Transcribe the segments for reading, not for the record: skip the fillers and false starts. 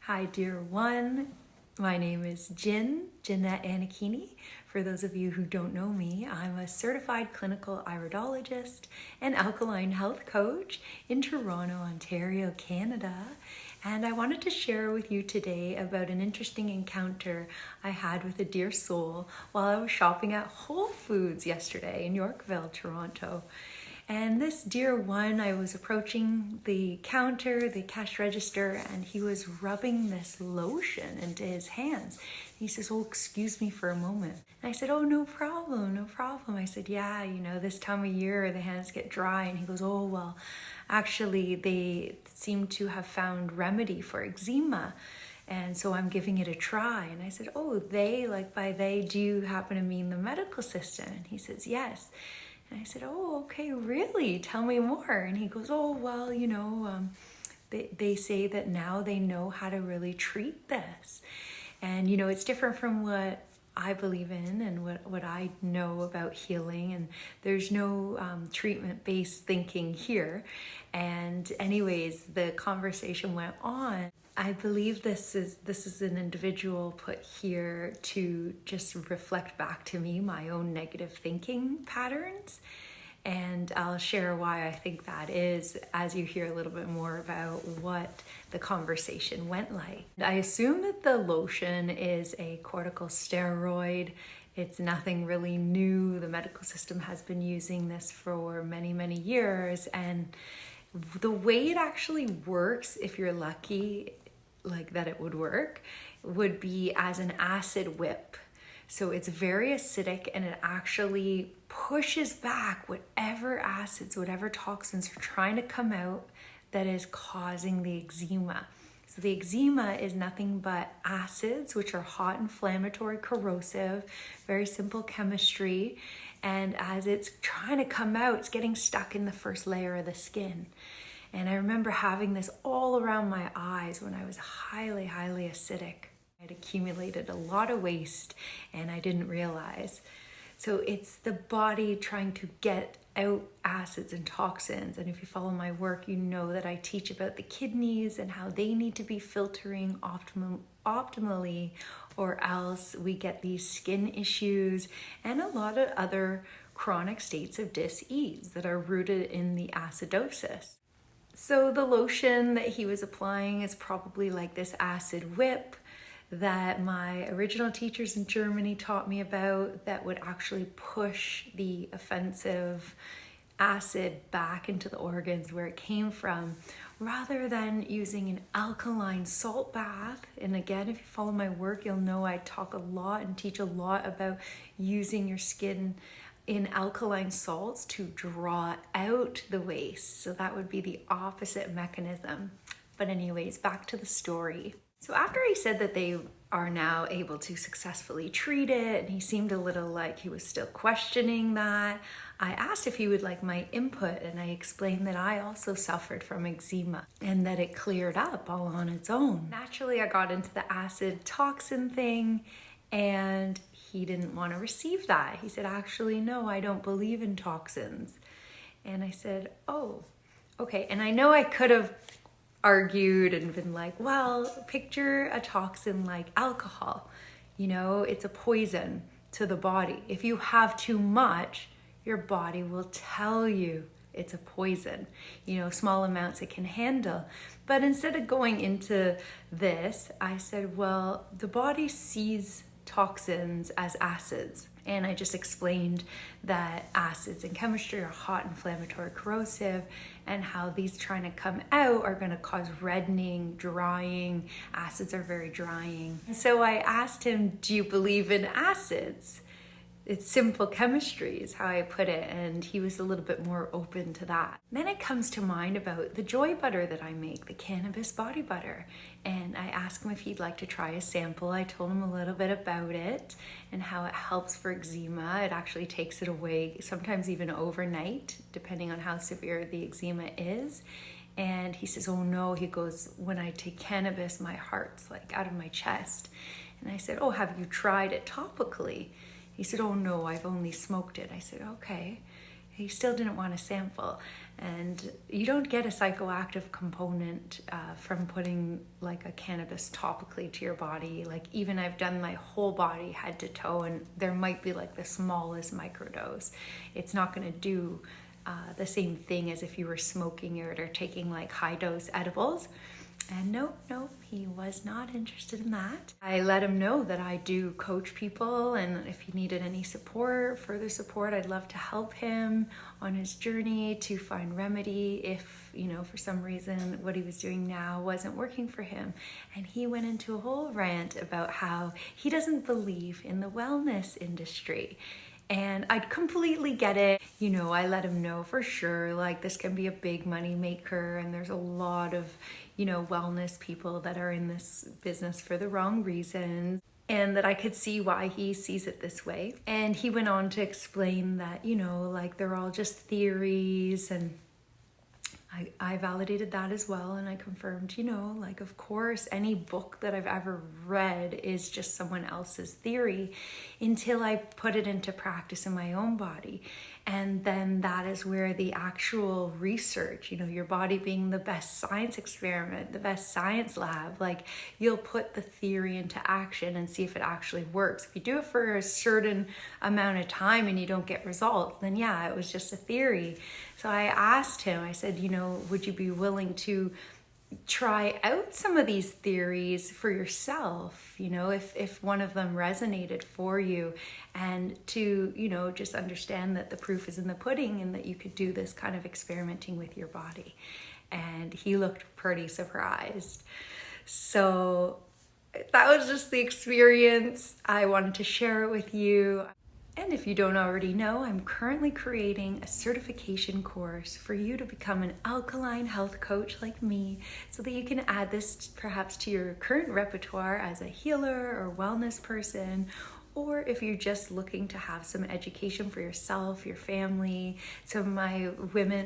Hi, dear one. My name is Jeanette Anakini. For those of you who don't know me, I'm a certified clinical iridologist and alkaline health coach in Toronto, Ontario, Canada. And I wanted to share with you today about an interesting encounter I had with a dear soul while I was shopping at Whole Foods yesterday in Yorkville, Toronto. And this dear one, I was approaching the counter, the cash register, and he was rubbing this lotion into his hands. He says, "Oh, excuse me for a moment." And I said, "Oh, no problem, no problem." I said, "Yeah, this time of year, the hands get dry." And he goes, "Oh, well, actually, they seem to have found remedy for eczema. And so I'm giving it a try." And I said, "Oh, they, like by they, do you happen to mean the medical system?" And he says, "Yes." And I said, "Oh, okay, really? Tell me more." And he goes, "Oh, well, they say that now they know how to really treat this. And, it's different from what I believe in and what I know about healing. And there's no treatment-based thinking here." And anyways, the conversation went on. I believe this is an individual put here to just reflect back to me my own negative thinking patterns. And I'll share why I think that is as you hear a little bit more about what the conversation went like. I assume that the lotion is a corticosteroid. It's nothing really new. The medical system has been using this for many, many years. And the way it actually works, if you're lucky, like that it would work, would be as an acid whip. So it's very acidic and it actually pushes back whatever acids, whatever toxins are trying to come out that is causing the eczema. So the eczema is nothing but acids, which are hot, inflammatory, corrosive, very simple chemistry. And as it's trying to come out, it's getting stuck in the first layer of the skin. And I remember having this all around my eyes when I was highly, highly acidic. I'd accumulated a lot of waste and I didn't realize. So it's the body trying to get out acids and toxins. And if you follow my work, you know that I teach about the kidneys and how they need to be filtering optimally, or else we get these skin issues and a lot of other chronic states of dis-ease that are rooted in the acidosis. So the lotion that he was applying is probably like this acid whip that my original teachers in Germany taught me about, that would actually push the offensive acid back into the organs where it came from, rather than using an alkaline salt bath. And again, if you follow my work, you'll know I talk a lot and teach a lot about using your skin in alkaline salts to draw out the waste. So that would be the opposite mechanism. But anyways, back to the story. So after he said that they are now able to successfully treat it, and he seemed a little like he was still questioning that, I asked if he would like my input, and I explained that I also suffered from eczema and that it cleared up all on its own. Naturally, I got into the acid toxin thing, and he didn't want to receive that. He said, "Actually, no, I don't believe in toxins." And I said, "Oh, okay." And I know I could have argued and been like, well, picture a toxin like alcohol. It's a poison to the body. If you have too much, your body will tell you it's a poison. Small amounts it can handle. But instead of going into this, I said, well, the body sees toxins as acids. And I just explained that acids in chemistry are hot, inflammatory, corrosive, and how these trying to come out are going to cause reddening, drying. Acids are very drying. So I asked him, "Do you believe in acids? It's simple chemistry," is how I put it, and he was a little bit more open to that. Then it comes to mind about the joy butter that I make, the cannabis body butter, and I asked him if he'd like to try a sample. I told him a little bit about it and how it helps for eczema. It actually takes it away, sometimes even overnight, depending on how severe the eczema is. And he says, "Oh no," he goes, "when I take cannabis, my heart's like out of my chest." And I said, "Oh, have you tried it topically?" He said, "Oh no, I've only smoked it." I said, "Okay." he still didn't want to sample. And you don't get a psychoactive component from putting like a cannabis topically to your body. Like even I've done my whole body head to toe, and there might be like the smallest microdose. It's not going to do the same thing as if you were smoking it or taking like high dose edibles. And nope, he was not interested in that. I let him know that I do coach people, and if he needed any support, further support, I'd love to help him on his journey to find remedy if, you know, for some reason what he was doing now wasn't working for him. And he went into a whole rant about how he doesn't believe in the wellness industry. And I completely get it. You know, I let him know for sure, like this can be a big money maker, and there's a lot of, you know, wellness people that are in this business for the wrong reasons, and that I could see why he sees it this way. And he went on to explain that, you know, like they're all just theories, and I validated that as well, and I confirmed, you know, like of course any book that I've ever read is just someone else's theory until I put it into practice in my own body. And then that is where the actual research, you know, your body being the best science experiment, the best science lab, like you'll put the theory into action and see if it actually works. If you do it for a certain amount of time and you don't get results, then yeah, it was just a theory. So I asked him, I said, you know, would you be willing to try out some of these theories for yourself, you know, if one of them resonated for you, and to, you know, just understand that the proof is in the pudding and that you could do this kind of experimenting with your body. And he looked pretty surprised. So that was just the experience. I wanted to share it with you. And if you don't already know, I'm currently creating a certification course for you to become an alkaline health coach like me, so that you can add this perhaps to your current repertoire as a healer or wellness person, or if you're just looking to have some education for yourself, your family. Some of my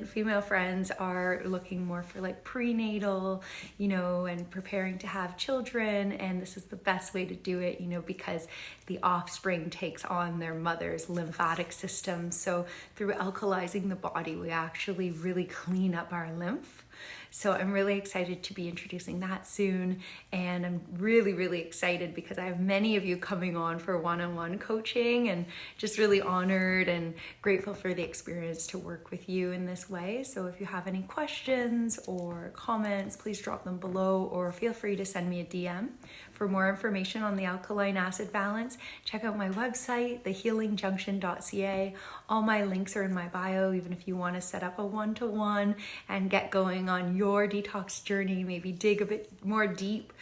female friends are looking more for like prenatal, you know, and preparing to have children. And this is the best way to do it, you know, because the offspring takes on their mother's lymphatic system. So through alkalizing the body, we actually really clean up our lymph. So I'm really excited to be introducing that soon. And I'm really, really excited because I have many of you coming on for one-on-one coaching, and just really honored and grateful for the experience to work with you in this way. So if you have any questions or comments, please drop them below, or feel free to send me a DM. For more information on the alkaline acid balance, check out my website, thehealingjunction.ca. All my links are in my bio, even if you want to set up a one-to-one and get going on your detox journey, maybe dig a bit more deep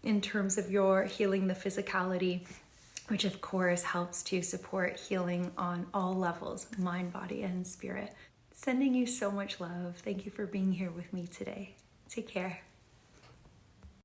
in terms of your healing the physicality, which of course helps to support healing on all levels, mind, body, and spirit. Sending you so much love. Thank you for being here with me today. Take care.